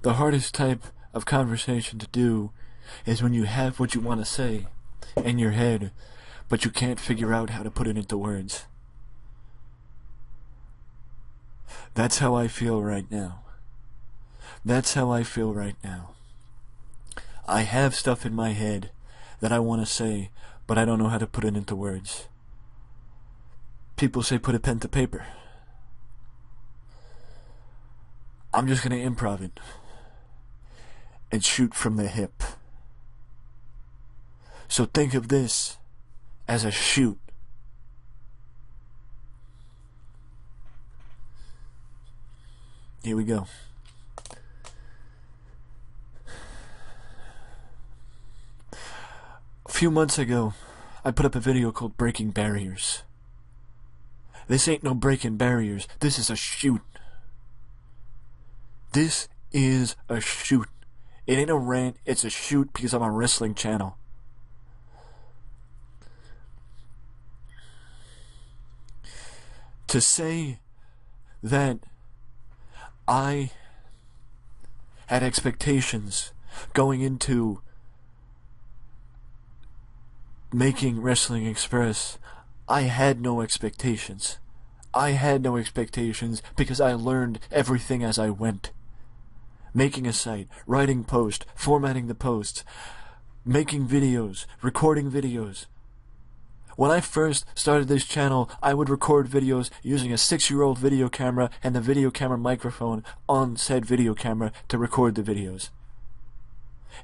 The hardest type of conversation to do is when you have what you want to say in your head, but you can't figure out how to put it into words. That's how I feel right now. That's how I feel right now. I have stuff in my head that I want to say, but I don't know how to put it into words. People say put a pen to paper. I'm just going to improv it and shoot from the hip. So think of this as a shoot. Here we go. A few months ago, I put up a video called Breaking Barriers. This ain't no breaking barriers. This is a shoot. This is a shoot. It ain't a rant, it's a shoot because I'm a wrestling channel. To say that I had expectations going into making Wrestling Express, I had no expectations. I had no expectations because I learned everything as I went. Making a site, writing posts, formatting the posts, making videos, recording videos. When I first started this channel, I would record videos using a 6-year-old video camera and the video camera microphone on said video camera to record the videos.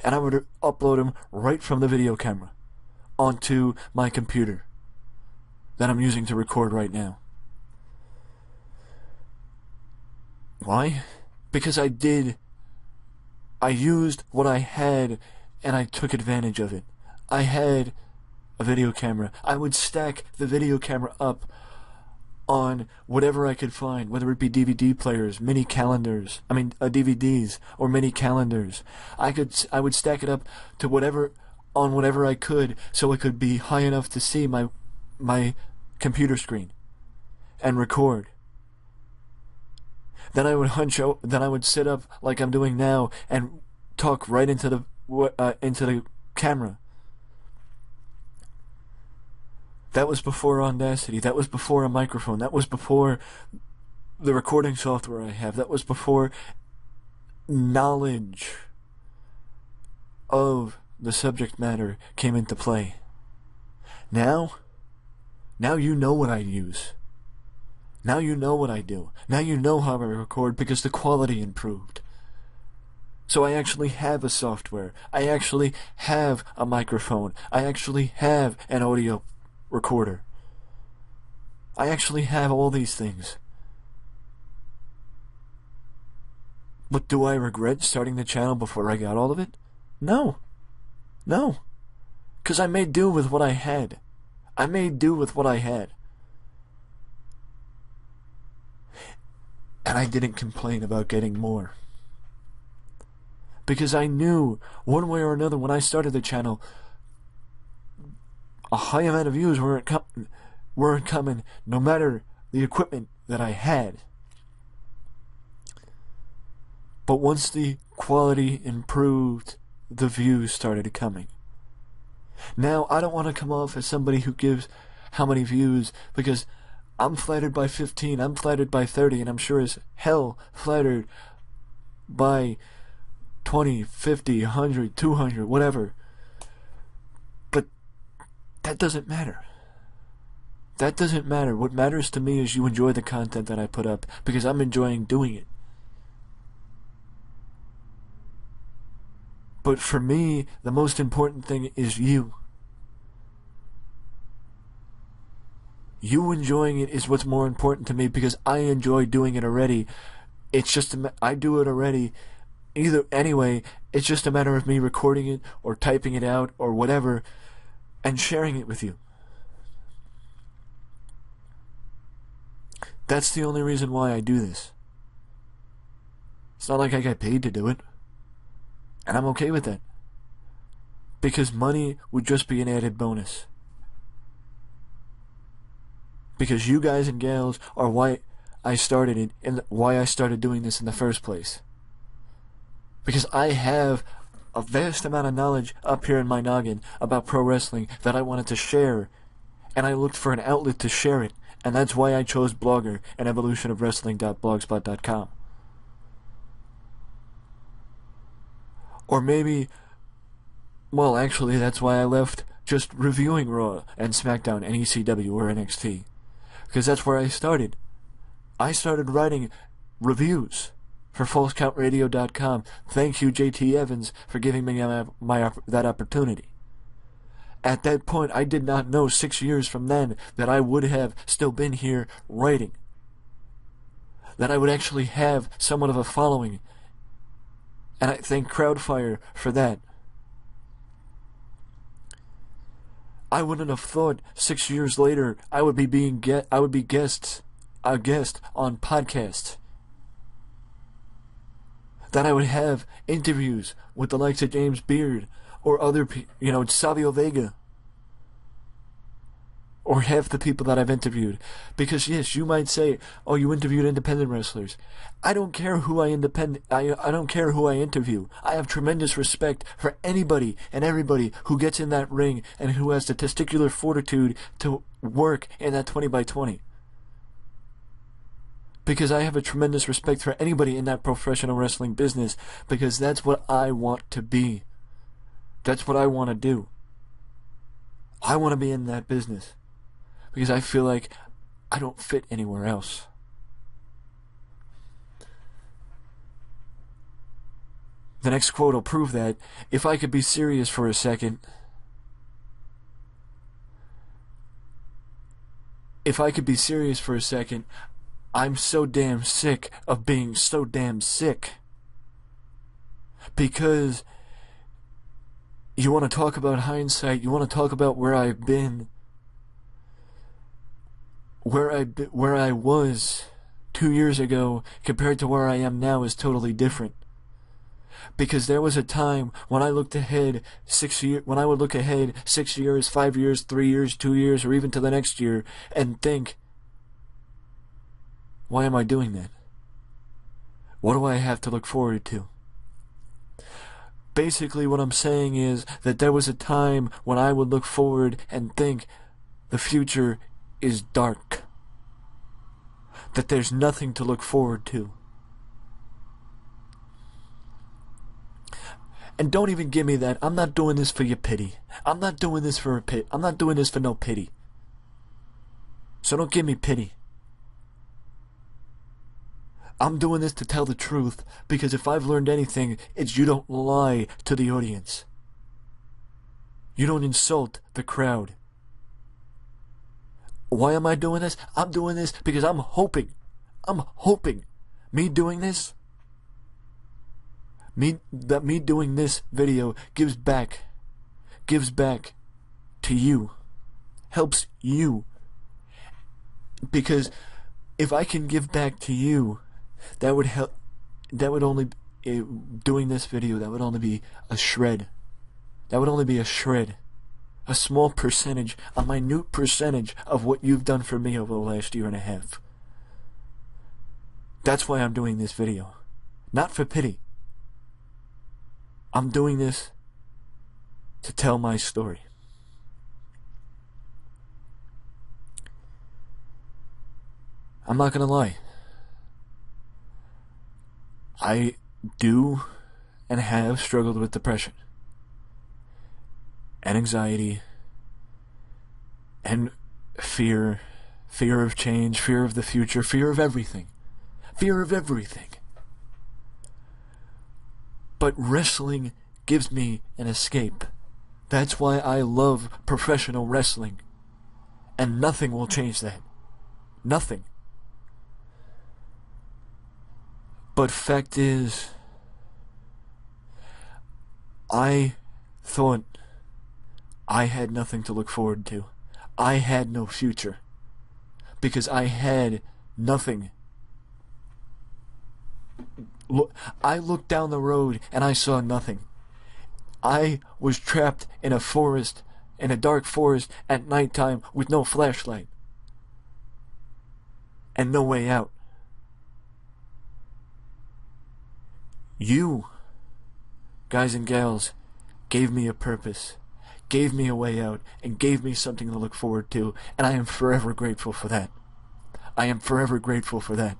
And I would upload them right from the video camera onto my computer that I'm using to record right now. Why? Because I used what I had and I took advantage of it. I had a video camera. I would stack the video camera up on whatever I could find, whether it be DVD players, DVDs or mini calendars. I would stack it up to whatever I could, so it could be high enough to see my computer screen and record. Then I would sit up like I'm doing now and talk right into the camera. That was before Audacity. That was before a microphone. That was before the recording software I have. That was before knowledge of the subject matter came into play. Now you know what I use. Now you know what I do. Now you know how I record because the quality improved. So I actually have a software. I actually have a microphone. I actually have an audio recorder. I actually have all these things. But do I regret starting the channel before I got all of it? No. No. Because I made do with what I had. I made do with what I had. And I didn't complain about getting more. Because I knew, one way or another, when I started the channel, a high amount of views weren't coming, no matter the equipment that I had. But once the quality improved, the views started coming. Now, I don't want to come off as somebody who gives how many views, because I'm flattered by 15, I'm flattered by 30, and I'm sure as hell flattered by 20, 50, 100, 200, whatever. But that doesn't matter. That doesn't matter. What matters to me is you enjoy the content that I put up, because I'm enjoying doing it. But for me, the most important thing is you. You enjoying it is what's more important to me, because I enjoy doing it already. It's just I do it already. Anyway, it's just a matter of me recording it or typing it out or whatever and sharing it with you. That's the only reason why I do this. It's not like I get paid to do it. And I'm okay with that. Because money would just be an added bonus. Because you guys and gals are why I started it and why I started doing this in the first place. Because I have a vast amount of knowledge up here in my noggin about pro wrestling that I wanted to share, and I looked for an outlet to share it, and that's why I chose Blogger and evolutionofwrestling.blogspot.com. Or maybe, well, actually, that's why I left just reviewing Raw and SmackDown and ECW or NXT. Because that's where I started. I started writing reviews for FalseCountRadio.com. Thank you, JT Evans, for giving me that opportunity. At that point, I did not know 6 years from then that I would have still been here writing. That I would actually have somewhat of a following. And I thank Crowdfire for that. I wouldn't have thought 6 years later I would be a guest on podcasts. That I would have interviews with the likes of James Beard or other Savio Vega. Or half the people that I've interviewed. Because yes, you might say, oh, you interviewed independent wrestlers. I don't care who I don't care who I interview. I have tremendous respect for anybody and everybody who gets in that ring and who has the testicular fortitude to work in that 20x20. Because I have a tremendous respect for anybody in that professional wrestling business, because that's what I want to be. That's what I want to do. I want to be in that business. Because I feel like I don't fit anywhere else. The next quote will prove that. If I could be serious for a second. I'm so damn sick of being so damn sick. Because you want to talk about hindsight, you want to talk about where I've been. Where I was 2 years ago compared to where I am now is totally different. Because there was a time when I looked ahead 6 years, 6 years, 5 years, 3 years, 2 years, or even to the next year, and think, why am I doing that? What do I have to look forward to? Basically, what I'm saying is that there was a time when I would look forward and think the future is dark. That there's nothing to look forward to. And don't even give me that. I'm not doing this for your pity. I'm not doing this for no pity. So don't give me pity. I'm doing this to tell the truth, because if I've learned anything, it's you don't lie to the audience. You don't insult the crowd. Why am I doing this? I'm doing this because I'm hoping me doing this video gives back to you, helps you. Because if I can give back to you, that would help. That would only doing this video. That would only be a shred. A small percentage, a minute percentage of what you've done for me over the last year and a half. That's why I'm doing this video. Not for pity. I'm doing this to tell my story. I'm not gonna lie. I do and have struggled with depression and anxiety and fear of change, fear of the future, fear of everything. But wrestling gives me an escape. That's why I love professional wrestling. And nothing will change that. Nothing. But fact is, I thought I had nothing to look forward to. I had no future. Because I had nothing. I looked down the road and I saw nothing. I was trapped in a forest, in a dark forest at nighttime with no flashlight. And no way out. You guys and gals, gave me a purpose, gave me a way out, and gave me something to look forward to, and I am forever grateful for that. I am forever grateful for that.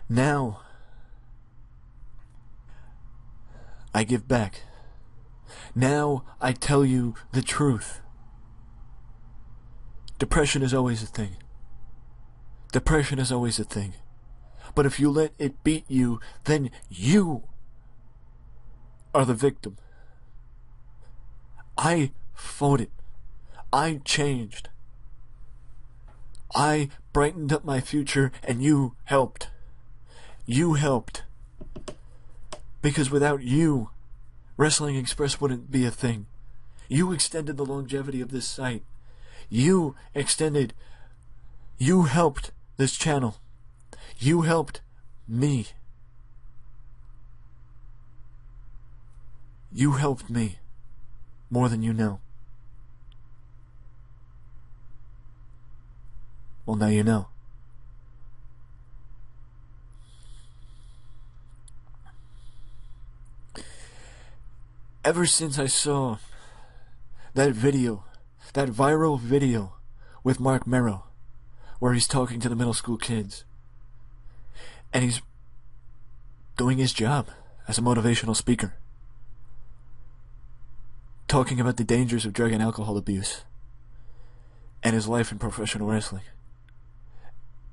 Now, I give back. Now I tell you the truth. Depression is always a thing. Depression is always a thing. But if you let it beat you, then you are the victim. I fought it. I changed. I brightened up my future, and you helped. You helped. Because without you, Wrestling Express wouldn't be a thing. You extended the longevity of this site. You helped this channel. You helped me. You helped me more than you know. Well, now you know. Ever since I saw that video, that viral video with Mark Merrow, where he's talking to the middle school kids, and he's doing his job as a motivational speaker, talking about the dangers of drug and alcohol abuse, and his life in professional wrestling,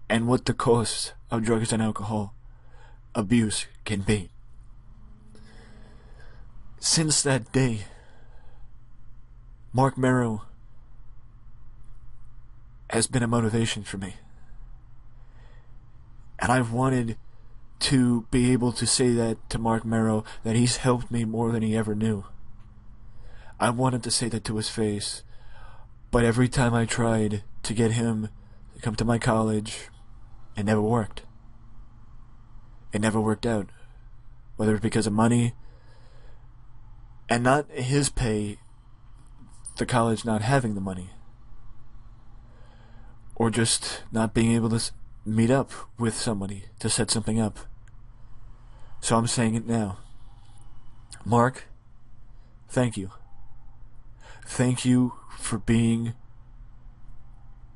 and what the costs of drugs and alcohol abuse can be. Since that day, Mark Merrow has been a motivation for me. And I've wanted to be able to say that to Mark Merrow, that he's helped me more than he ever knew. I wanted to say that to his face, but every time I tried to get him to come to my college, it never worked. It never worked out. Whether it's because of money, and not his pay, the college not having the money, or just not being able to meet up with somebody to set something up. So I'm saying it now. Mark, thank you. Thank you for being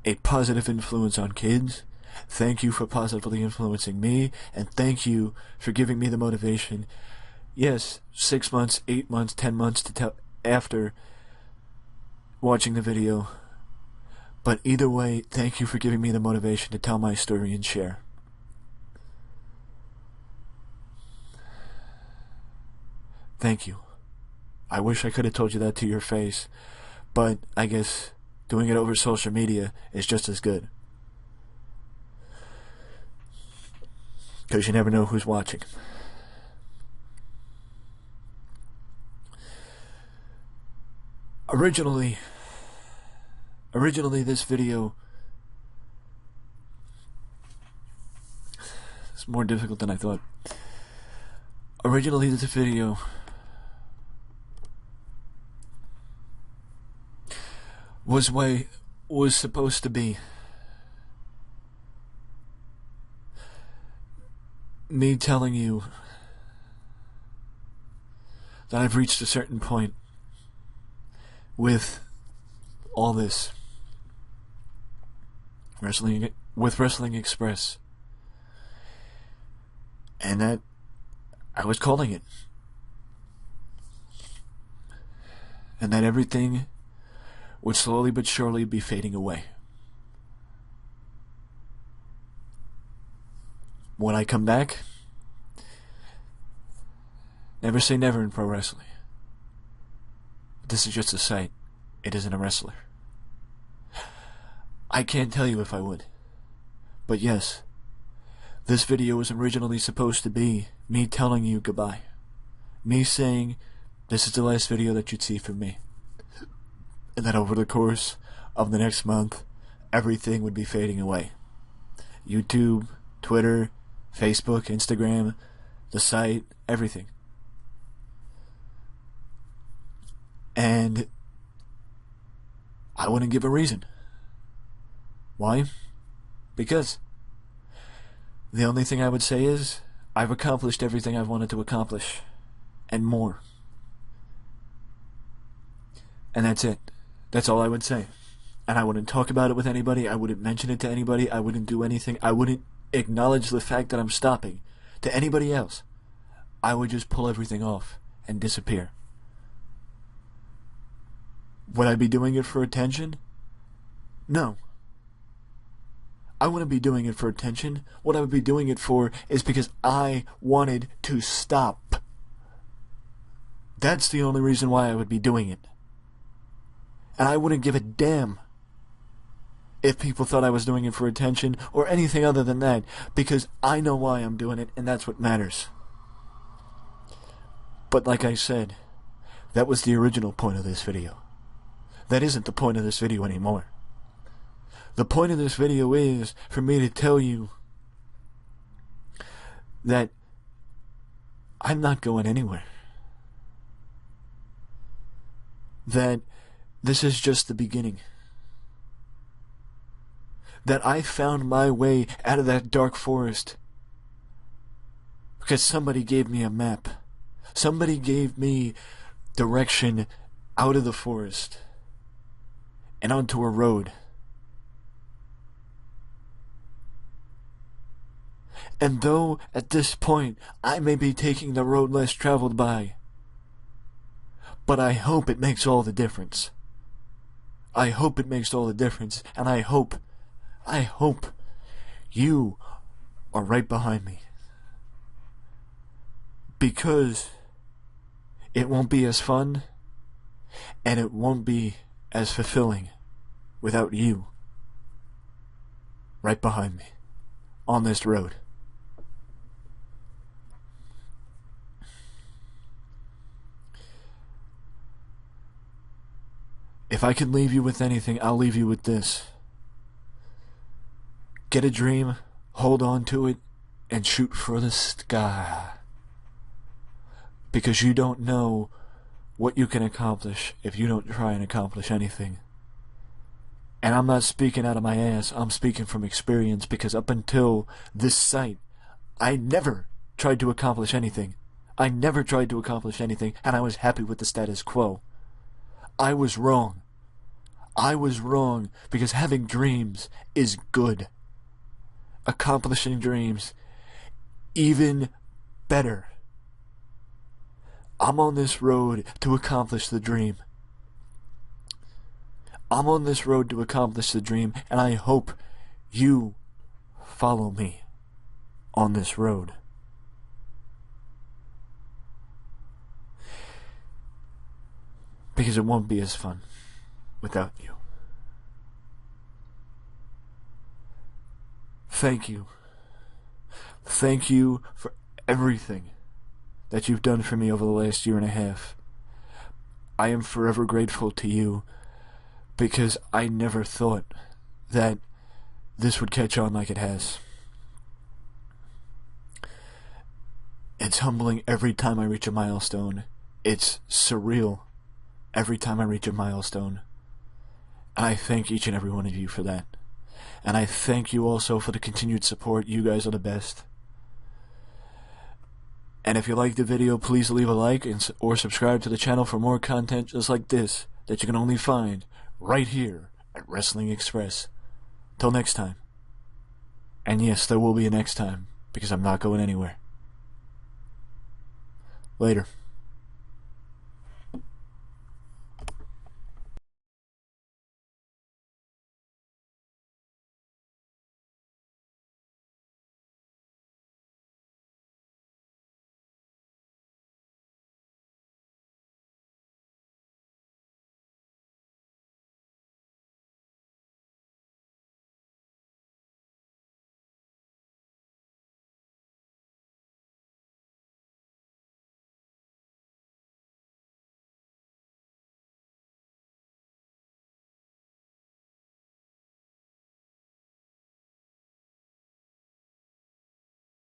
a positive influence on kids. Thank you for positively influencing me, and thank you for giving me the motivation. Yes, 6 months, 8 months, 10 months after watching the video. But either way, thank you for giving me the motivation to tell my story and share. Thank you. I wish I could have told you that to your face, but I guess doing it over social media is just as good. Because you never know who's watching. Originally this video is more difficult than I thought. Originally this video was supposed to be me telling you that I've reached a certain point with all this Wrestling Express, and that I was calling it, and that everything would slowly but surely be fading away. When I come back, never say never in pro wrestling. This is just a site. It isn't a wrestler. I can't tell you if I would. But yes, this video was originally supposed to be me telling you goodbye. Me saying, this is the last video that you'd see from me. And that over the course of the next month, everything would be fading away. YouTube, Twitter, Facebook, Instagram, the site, everything. And I wouldn't give a reason. Why? Because the only thing I would say is I've accomplished everything I've wanted to accomplish, and more. And that's it. That's all I would say. And I wouldn't talk about it with anybody. I wouldn't mention it to anybody. I wouldn't do anything. I wouldn't acknowledge the fact that I'm stopping to anybody else. I would just pull everything off and disappear. Would I be doing it for attention? No. I wouldn't be doing it for attention. What I would be doing it for is because I wanted to stop. That's the only reason why I would be doing it. And I wouldn't give a damn if people thought I was doing it for attention or anything other than that, because I know why I'm doing it, and that's what matters. But like I said, that was the original point of this video. That isn't the point of this video anymore. The point of this video is for me to tell you that I'm not going anywhere. That this is just the beginning. That I found my way out of that dark forest because somebody gave me a map. Somebody gave me direction out of the forest and onto a road. And though at this point I may be taking the road less traveled by, but I hope it makes all the difference. I hope it makes all the difference, and I hope you are right behind me. Because it won't be as fun, and it won't be as fulfilling without you right behind me on this road. If I can leave you with anything, I'll leave you with this. Get a dream, hold on to it, and shoot for the sky. Because you don't know what you can accomplish if you don't try and accomplish anything. And I'm not speaking out of my ass, I'm speaking from experience, because up until this site, I never tried to accomplish anything. I never tried to accomplish anything, and I was happy with the status quo. I was wrong. I was wrong because having dreams is good. Accomplishing dreams, even better. I'm on this road to accomplish the dream. I'm on this road to accomplish the dream, and I hope you follow me on this road. Because it won't be as fun without you. Thank you. Thank you for everything that you've done for me over the last year and a half. I am forever grateful to you because I never thought that this would catch on like it has. It's humbling every time I reach a milestone. It's surreal every time I reach a milestone. And I thank each and every one of you for that. And I thank you also for the continued support. You guys are the best. And if you liked the video, please leave a like or subscribe to the channel for more content just like this that you can only find right here at Wrestling Express. Till next time. And yes, there will be a next time because I'm not going anywhere. Later.